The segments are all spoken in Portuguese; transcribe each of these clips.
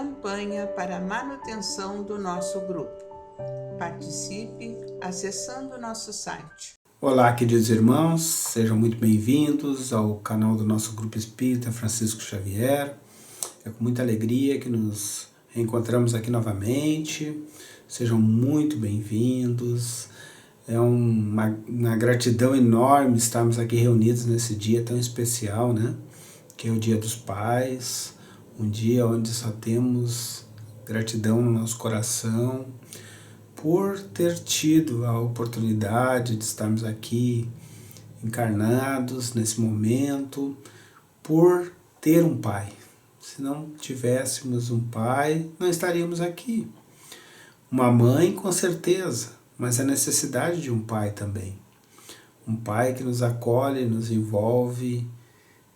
campanha para a manutenção do nosso grupo. Participe acessando nosso site. Olá, queridos irmãos, sejam muito bem-vindos ao canal do nosso Grupo Espírita Francisco Xavier. É com muita alegria que nos reencontramos aqui novamente. Sejam muito bem-vindos. É uma gratidão enorme estarmos aqui reunidos nesse dia tão especial, né? Que é o Dia dos Pais, um dia onde só temos gratidão no nosso coração por ter tido a oportunidade de estarmos aqui encarnados nesse momento, por ter um pai. Se não tivéssemos um pai, não estaríamos aqui. Uma mãe, com certeza, mas a necessidade de um pai também. Um pai que nos acolhe, nos envolve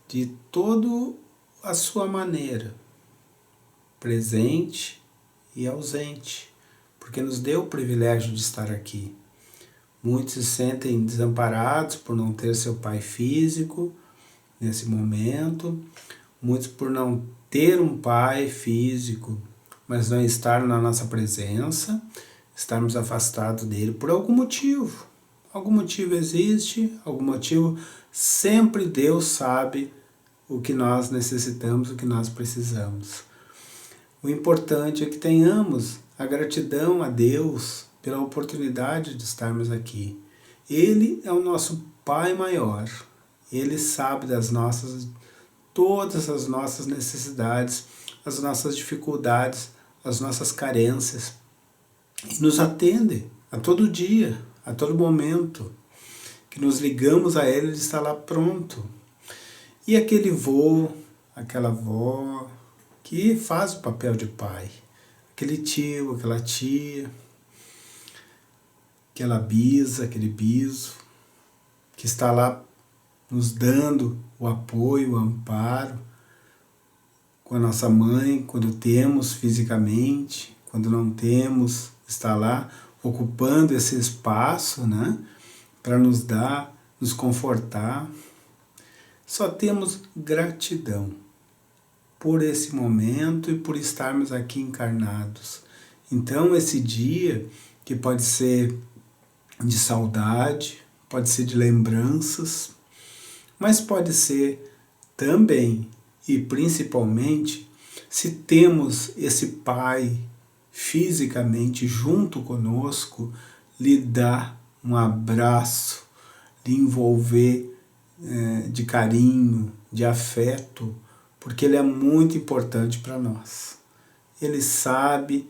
de toda a sua maneira, presente e ausente, porque nos deu o privilégio de estar aqui. Muitos se sentem desamparados por não ter seu pai físico nesse momento, muitos por não ter um pai físico, mas não estar na nossa presença, estarmos afastados dele por algum motivo. Algum motivo existe, algum motivo, sempre Deus sabe o que nós necessitamos, o que nós precisamos. O importante é que tenhamos a gratidão a Deus pela oportunidade de estarmos aqui. Ele é o nosso Pai maior. Ele sabe todas as nossas necessidades, as nossas dificuldades, as nossas carências. E nos atende a todo dia, a todo momento. Que nos ligamos a Ele, Ele está lá pronto. E aquele vô, aquela avó, que faz o papel de pai. Aquele tio, aquela tia, aquela bisa, aquele biso, que está lá nos dando o apoio, o amparo, com a nossa mãe, quando temos fisicamente, quando não temos, está lá ocupando esse espaço, né, para nos dar, nos confortar. Só temos gratidão por esse momento e por estarmos aqui encarnados. Então esse dia, que pode ser de saudade, pode ser de lembranças, mas pode ser também e principalmente se temos esse Pai fisicamente junto conosco, lhe dar um abraço, lhe envolver de carinho, de afeto, porque Ele é muito importante para nós. Ele sabe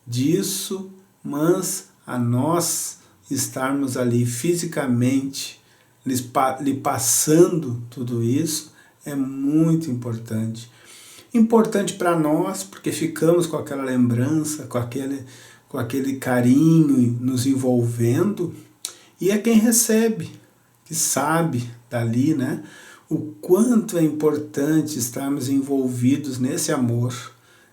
disso, mas a nós estarmos ali fisicamente, lhe passando tudo isso, é muito importante. Importante para nós, porque ficamos com aquela lembrança, com aquele carinho nos envolvendo, e é quem recebe, que sabe dali, né? O quanto é importante estarmos envolvidos nesse amor,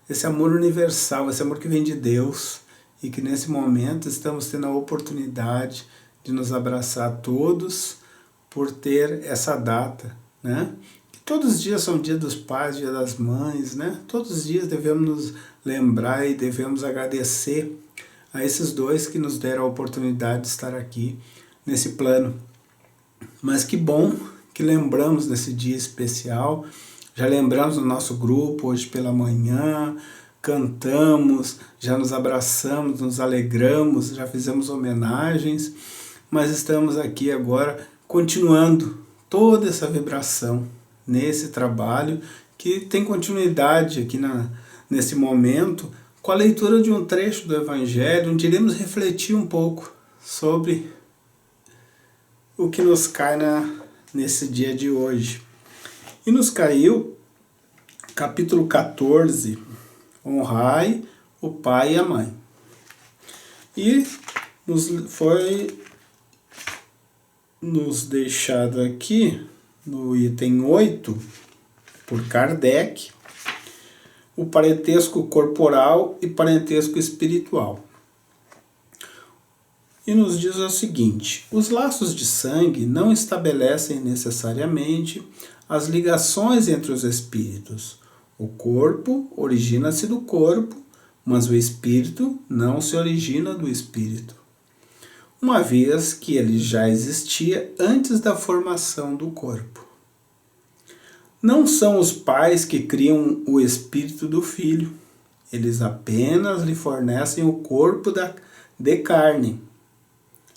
esse amor universal, esse amor que vem de Deus, e que nesse momento estamos tendo a oportunidade de nos abraçar todos por ter essa data, né? Que todos os dias são dia dos pais, dia das mães, né? Todos os dias devemos nos lembrar e devemos agradecer a esses dois que nos deram a oportunidade de estar aqui nesse plano. Mas que bom que lembramos nesse dia especial, já lembramos do nosso grupo hoje pela manhã, cantamos, já nos abraçamos, nos alegramos, já fizemos homenagens, mas estamos aqui agora continuando toda essa vibração nesse trabalho que tem continuidade aqui nesse momento com a leitura de um trecho do Evangelho, onde iremos refletir um pouco sobre o que nos cai nesse dia de hoje. E nos caiu capítulo 14, honrai o pai e a mãe. E foi nos deixado aqui no item 8, por Kardec, o parentesco corporal e parentesco espiritual. E nos diz o seguinte: os laços de sangue não estabelecem necessariamente as ligações entre os espíritos. O corpo origina-se do corpo, mas o espírito não se origina do espírito, uma vez que ele já existia antes da formação do corpo. Não são os pais que criam o espírito do filho, eles apenas lhe fornecem o corpo de carne.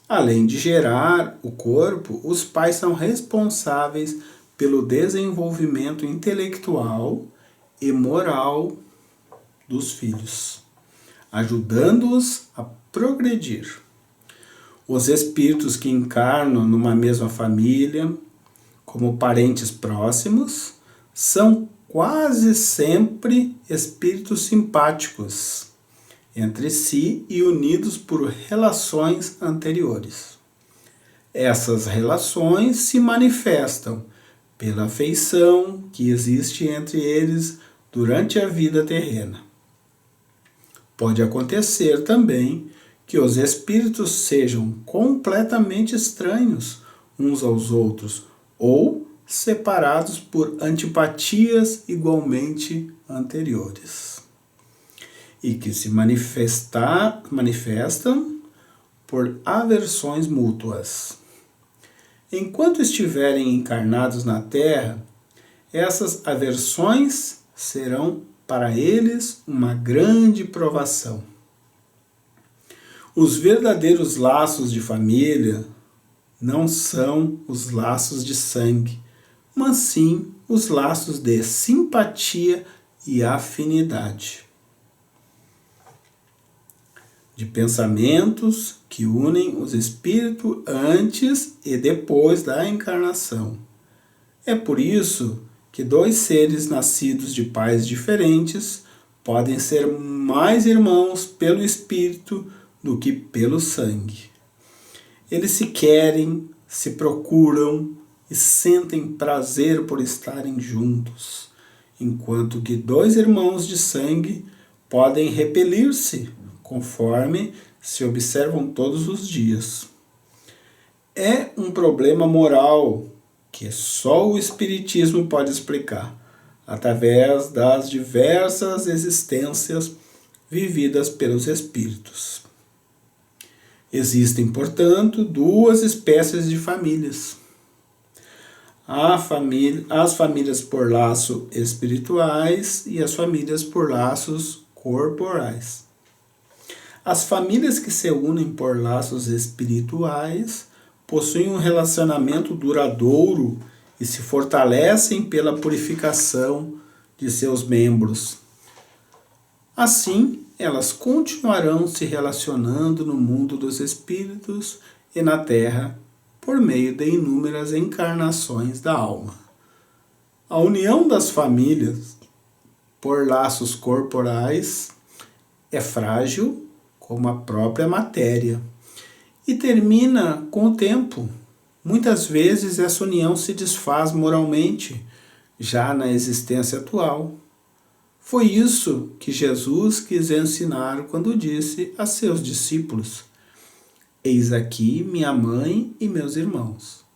Além de gerar o corpo, os pais são responsáveis pelo desenvolvimento intelectual e moral dos filhos, ajudando-os a progredir. Os espíritos que encarnam numa mesma família, como parentes próximos, são quase sempre espíritos simpáticos entre si e unidos por relações anteriores. Essas relações se manifestam pela afeição que existe entre eles durante a vida terrena. Pode acontecer também que os espíritos sejam completamente estranhos uns aos outros ou separados por antipatias igualmente anteriores e que se manifestam por aversões mútuas. Enquanto estiverem encarnados na Terra, essas aversões serão para eles uma grande provação. Os verdadeiros laços de família não são os laços de sangue, mas sim os laços de simpatia e afinidade, de pensamentos que unem os espíritos antes e depois da encarnação. É por isso que dois seres nascidos de pais diferentes podem ser mais irmãos pelo espírito do que pelo sangue. Eles se querem, se procuram e sentem prazer por estarem juntos, enquanto que dois irmãos de sangue podem repelir-se, conforme se observam todos os dias. É um problema moral que só o Espiritismo pode explicar, através das diversas existências vividas pelos espíritos. Existem, portanto, duas espécies de famílias. As famílias por laços espirituais e as famílias por laços corporais. As famílias que se unem por laços espirituais possuem um relacionamento duradouro e se fortalecem pela purificação de seus membros. Assim, elas continuarão se relacionando no mundo dos espíritos e na Terra por meio de inúmeras encarnações da alma. A união das famílias por laços corporais é frágil como a própria matéria e termina com o tempo. Muitas vezes essa união se desfaz moralmente, já na existência atual. Foi isso que Jesus quis ensinar quando disse a seus discípulos: eis aqui minha mãe e meus irmãos.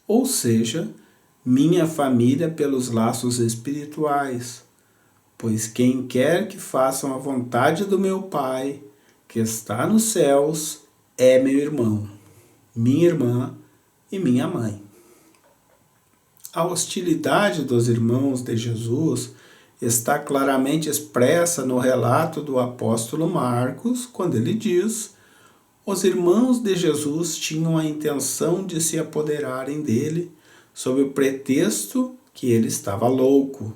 Ou seja, minha família pelos laços espirituais. Pois quem quer que façam a vontade do meu Pai, que está nos céus, é meu irmão, minha irmã e minha mãe. A hostilidade dos irmãos de Jesus está claramente expressa no relato do apóstolo Marcos, quando ele diz: os irmãos de Jesus tinham a intenção de se apoderarem dele, sob o pretexto que ele estava louco.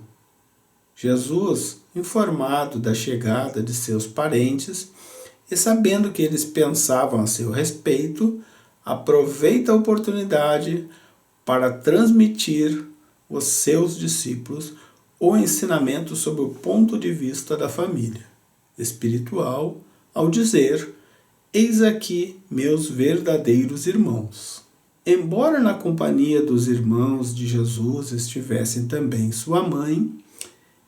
Jesus, informado da chegada de seus parentes e sabendo que eles pensavam a seu respeito, aproveita a oportunidade para transmitir aos seus discípulos o ensinamento sob o ponto de vista da família espiritual, ao dizer: eis aqui meus verdadeiros irmãos. Embora na companhia dos irmãos de Jesus estivessem também sua mãe,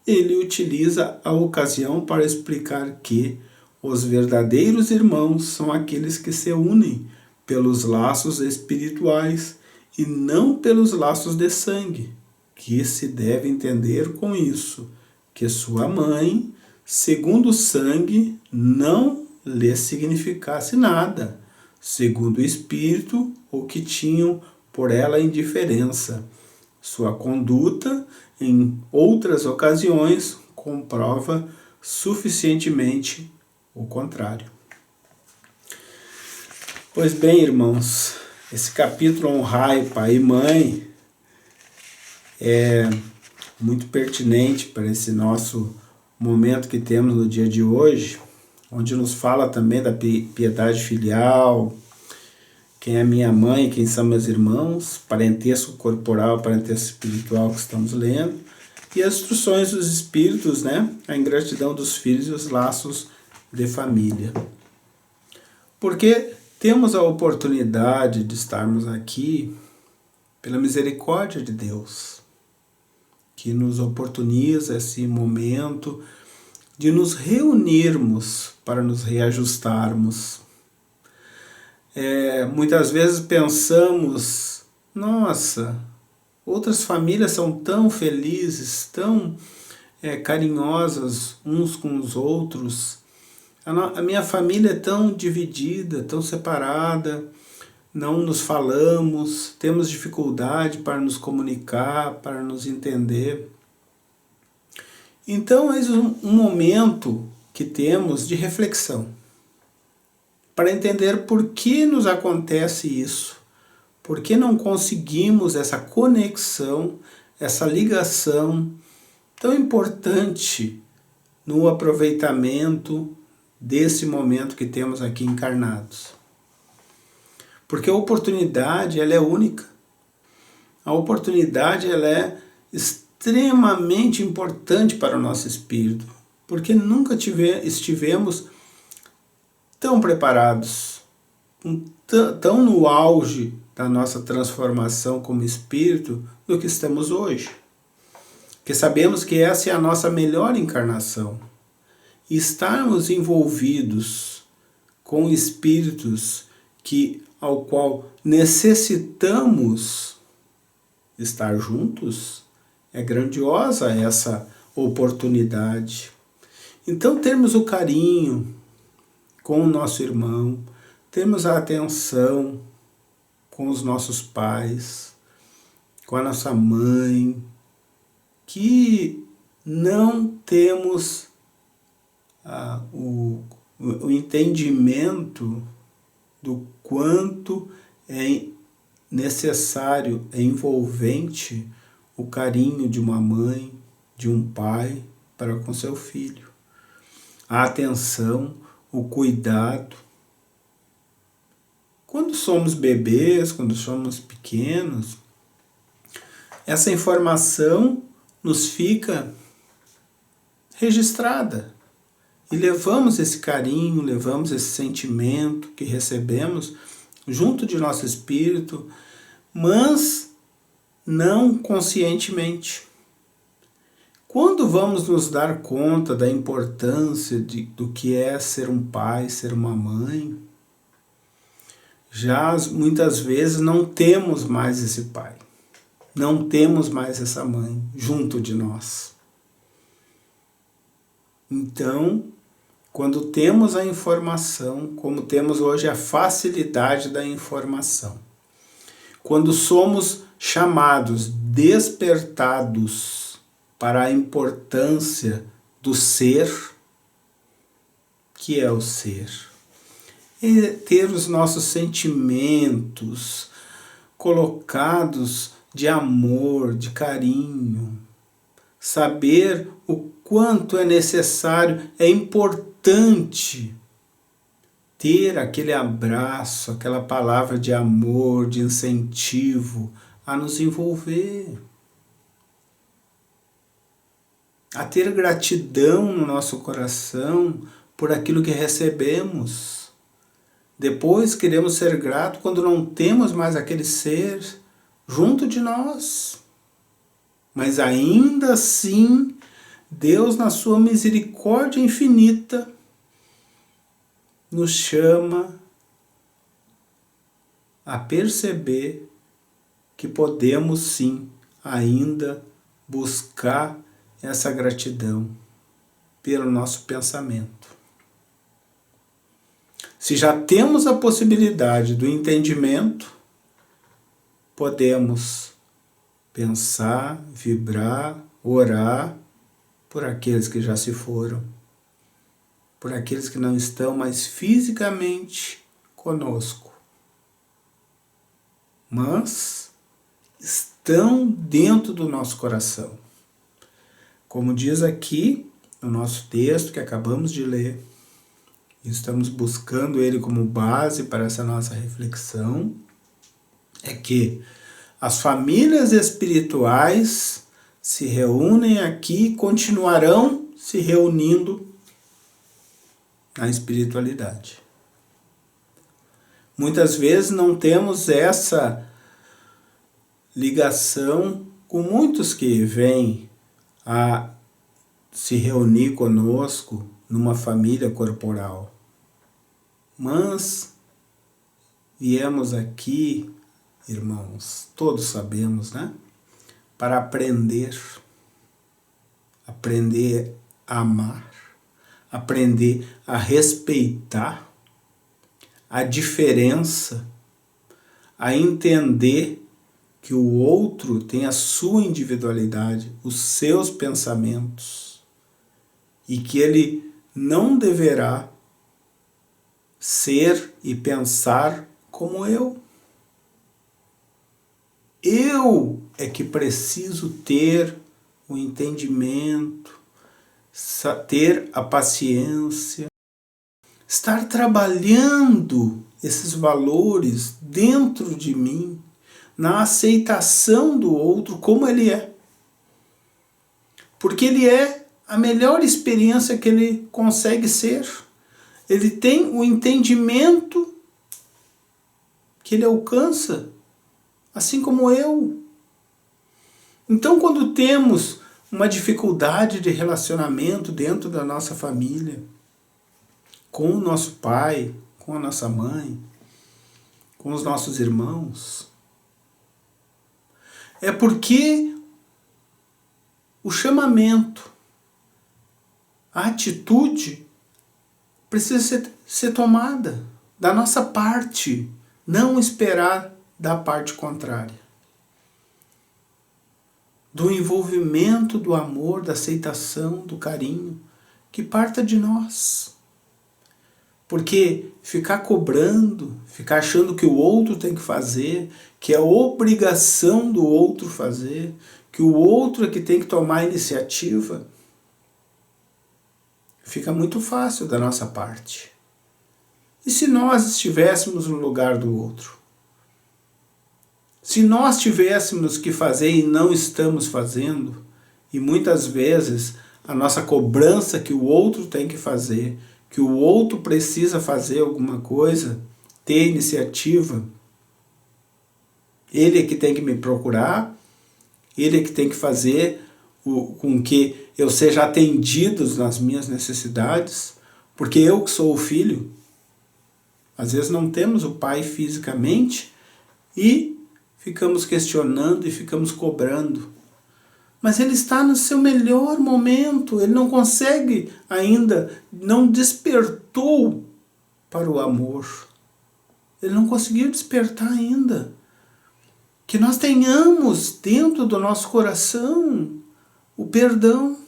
ele utiliza a ocasião para explicar que os verdadeiros irmãos são aqueles que se unem pelos laços espirituais e não pelos laços de sangue, que se deve entender com isso, que sua mãe, segundo o sangue, não lhe significasse nada, segundo o espírito, ou que tinham por ela indiferença. Sua conduta, em outras ocasiões, comprova suficientemente o contrário. Pois bem, irmãos, esse capítulo Honrai Pai e Mãe é muito pertinente para esse nosso momento que temos no dia de hoje, onde nos fala também da piedade filial, quem é minha mãe, quem são meus irmãos, parentesco corporal, parentesco espiritual que estamos lendo, e as instruções dos espíritos, né? A ingratidão dos filhos e os laços de família. Porque temos a oportunidade de estarmos aqui pela misericórdia de Deus, que nos oportuniza esse momento de nos reunirmos para nos reajustarmos. Muitas vezes pensamos, nossa, outras famílias são tão felizes, tão carinhosas uns com os outros. A minha família é tão dividida, tão separada, não nos falamos, temos dificuldade para nos comunicar, para nos entender. Então, é um momento que temos de reflexão, para entender por que nos acontece isso, por que não conseguimos essa conexão, essa ligação tão importante no aproveitamento desse momento que temos aqui encarnados. Porque a oportunidade ela é única. A oportunidade ela é extremamente importante para o nosso espírito, porque nunca estivemos tão preparados, tão no auge da nossa transformação como espírito do que estamos hoje. Porque sabemos que essa é a nossa melhor encarnação. E estarmos envolvidos com espíritos ao qual necessitamos estar juntos, é grandiosa essa oportunidade. Então termos o carinho com o nosso irmão, termos a atenção com os nossos pais, com a nossa mãe, que não temos o entendimento do quanto é necessário, é envolvente o carinho de uma mãe, de um pai para com seu filho. A atenção, o cuidado. Quando somos bebês, quando somos pequenos, essa informação nos fica registrada. E levamos esse carinho, levamos esse sentimento que recebemos junto de nosso espírito, mas não conscientemente. Quando vamos nos dar conta da importância do que é ser um pai, ser uma mãe, já muitas vezes não temos mais esse pai, não temos mais essa mãe junto de nós. Então, quando temos a informação, como temos hoje a facilidade da informação, quando somos chamados, despertados para a importância do ser, que é o ser, e ter os nossos sentimentos colocados de amor, de carinho, saber o quanto é necessário, é importante ter aquele abraço, aquela palavra de amor, de incentivo a nos envolver, a ter gratidão no nosso coração por aquilo que recebemos. Depois queremos ser gratos quando não temos mais aquele ser junto de nós. Mas ainda assim, Deus, na sua misericórdia infinita, nos chama a perceber que podemos sim ainda buscar essa gratidão pelo nosso pensamento. Se já temos a possibilidade do entendimento, podemos pensar, vibrar, orar por aqueles que já se foram, por aqueles que não estão mais fisicamente conosco, mas estão dentro do nosso coração. Como diz aqui no nosso texto que acabamos de ler, estamos buscando ele como base para essa nossa reflexão, é que as famílias espirituais se reúnem aqui e continuarão se reunindo na espiritualidade. Muitas vezes não temos essa ligação com muitos que vêm a se reunir conosco numa família corporal. Mas viemos aqui, irmãos, todos sabemos, né? Para aprender a amar, aprender a respeitar a diferença, a entender que o outro tem a sua individualidade, os seus pensamentos, e que ele não deverá ser e pensar como eu. Eu é que preciso ter o entendimento, ter a paciência, estar trabalhando esses valores dentro de mim, na aceitação do outro como ele é. Porque ele é a melhor experiência que ele consegue ser. Ele tem o entendimento que ele alcança, assim como eu. Então, quando temos uma dificuldade de relacionamento dentro da nossa família, com o nosso pai, com a nossa mãe, com os nossos irmãos, é porque o chamamento, a atitude precisa ser tomada da nossa parte, não esperar da parte contrária. Do envolvimento, do amor, da aceitação, do carinho, que parta de nós. Porque ficar cobrando, ficar achando que o outro tem que fazer, que é obrigação do outro fazer, que o outro é que tem que tomar a iniciativa, fica muito fácil da nossa parte. E se nós estivéssemos no lugar do outro? Se nós tivéssemos que fazer e não estamos fazendo, e muitas vezes a nossa cobrança que o outro tem que fazer, que o outro precisa fazer alguma coisa, ter iniciativa, ele é que tem que me procurar, ele é que tem que fazer com que eu seja atendido nas minhas necessidades, porque eu que sou o filho. Às vezes não temos o pai fisicamente e ficamos questionando e ficamos cobrando. Mas ele está no seu melhor momento, ele não consegue ainda, não despertou para o amor. Ele não conseguiu despertar ainda. Que nós tenhamos dentro do nosso coração o perdão,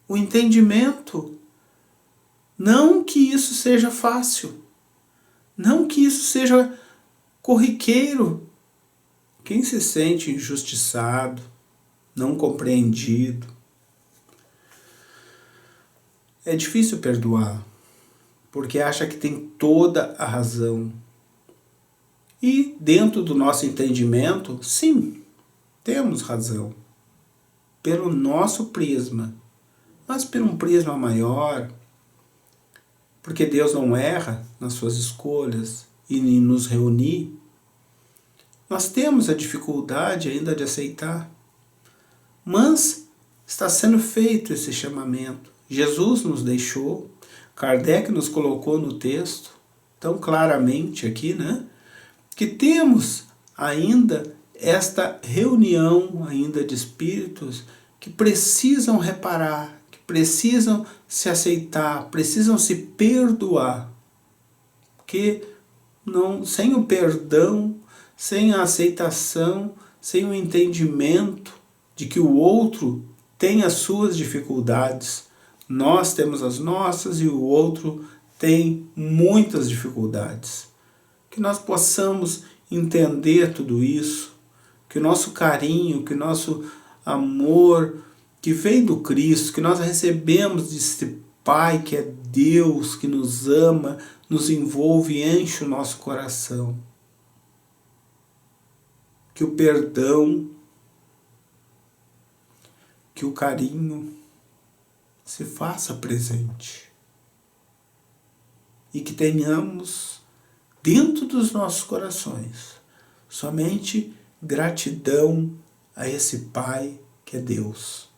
o entendimento. Não que isso seja fácil, não que isso seja corriqueiro. Quem se sente injustiçado, não compreendido, é difícil perdoar, porque acha que tem toda a razão. E dentro do nosso entendimento, sim, temos razão. Pelo nosso prisma, mas por um prisma maior, porque Deus não erra nas suas escolhas e em nos reunir, nós temos a dificuldade ainda de aceitar. Mas está sendo feito esse chamamento. Jesus nos deixou, Kardec nos colocou no texto, tão claramente aqui, né? Que temos ainda esta reunião ainda de espíritos que precisam reparar, que precisam se aceitar, precisam se perdoar. Porque sem o perdão, sem a aceitação, sem o entendimento de que o outro tem as suas dificuldades, nós temos as nossas e o outro tem muitas dificuldades. Que nós possamos entender tudo isso, que o nosso carinho, que o nosso amor que vem do Cristo, que nós recebemos desse Pai que é Deus, que nos ama, nos envolve e enche o nosso coração. Que o perdão, que o carinho se faça presente. E que tenhamos dentro dos nossos corações somente gratidão a esse Pai que é Deus.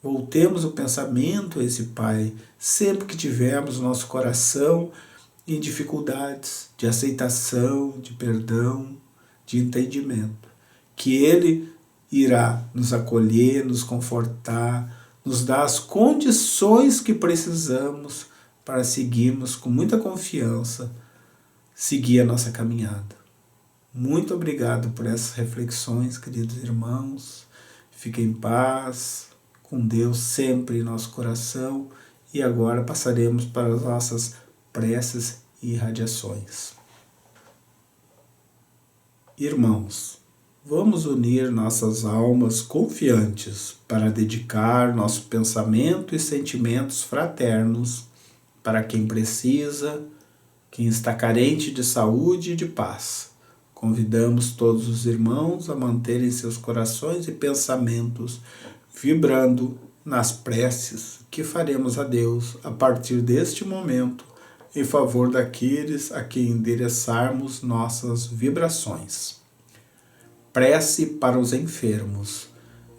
Voltemos o pensamento a esse Pai sempre que tivermos o nosso coração em dificuldades de aceitação, de perdão, de entendimento. Que Ele irá nos acolher, nos confortar, nos dar as condições que precisamos para seguirmos com muita confiança, seguir a nossa caminhada. Muito obrigado por essas reflexões, queridos irmãos. Fiquem em paz, com Deus sempre em nosso coração. E agora passaremos para as nossas preces e irradiações. Irmãos, vamos unir nossas almas confiantes para dedicar nosso pensamento e sentimentos fraternos para quem precisa, quem está carente de saúde e de paz. Convidamos todos os irmãos a manterem seus corações e pensamentos vibrando nas preces que faremos a Deus a partir deste momento, em favor daqueles a quem endereçarmos nossas vibrações. Prece para os enfermos.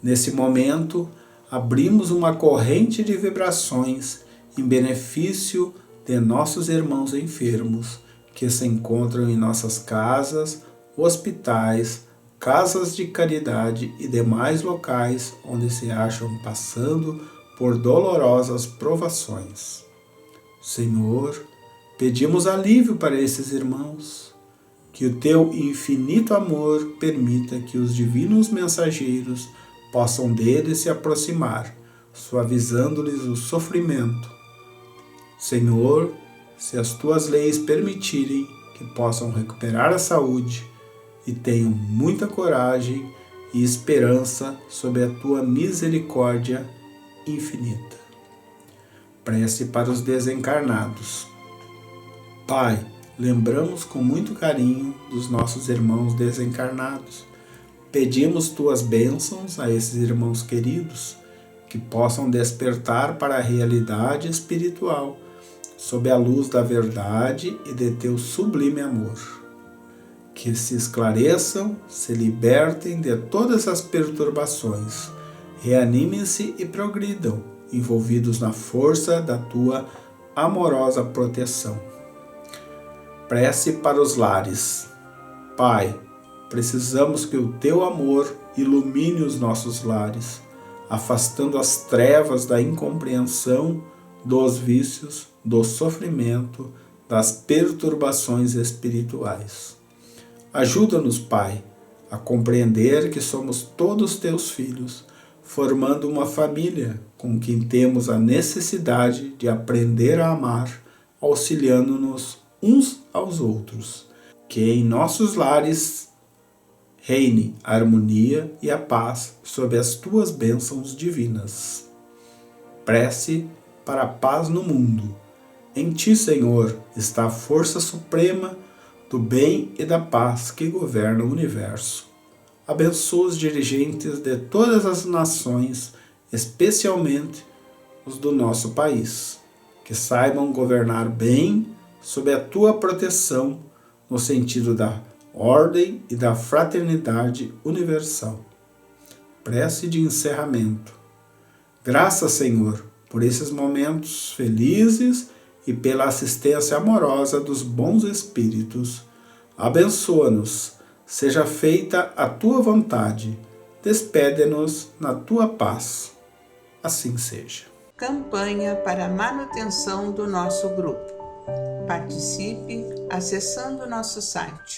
Nesse momento, abrimos uma corrente de vibrações em benefício de nossos irmãos enfermos que se encontram em nossas casas, hospitais, casas de caridade e demais locais onde se acham passando por dolorosas provações. Senhor, pedimos alívio para esses irmãos, que o Teu infinito amor permita que os divinos mensageiros possam deles se aproximar, suavizando-lhes o sofrimento. Senhor, se as Tuas leis permitirem que possam recuperar a saúde e tenham muita coragem e esperança sob a Tua misericórdia infinita. Prece para os desencarnados. Pai, lembramos com muito carinho dos nossos irmãos desencarnados. Pedimos Tuas bênçãos a esses irmãos queridos, que possam despertar para a realidade espiritual, sob a luz da verdade e de Teu sublime amor. Que se esclareçam, se libertem de todas as perturbações, reanimem-se e progridam, envolvidos na força da Tua amorosa proteção. Prece para os lares. Pai, precisamos que o Teu amor ilumine os nossos lares, afastando as trevas da incompreensão, dos vícios, do sofrimento, das perturbações espirituais. Ajuda-nos, Pai, a compreender que somos todos Teus filhos, formando uma família com quem temos a necessidade de aprender a amar, auxiliando-nos uns aos outros. Que em nossos lares reine a harmonia e a paz sob as Tuas bênçãos divinas. Prece para a paz no mundo. Em Ti, Senhor, está a força suprema do bem e da paz que governa o universo. Abençoa os dirigentes de todas as nações, especialmente os do nosso país, que saibam governar bem sob a Tua proteção, no sentido da ordem e da fraternidade universal. Prece de encerramento. Graças, Senhor, por esses momentos felizes e pela assistência amorosa dos bons espíritos. Abençoa-nos, seja feita a Tua vontade, despede-nos na tua paz. Assim seja. Campanha para a manutenção do nosso grupo. Participe acessando nosso site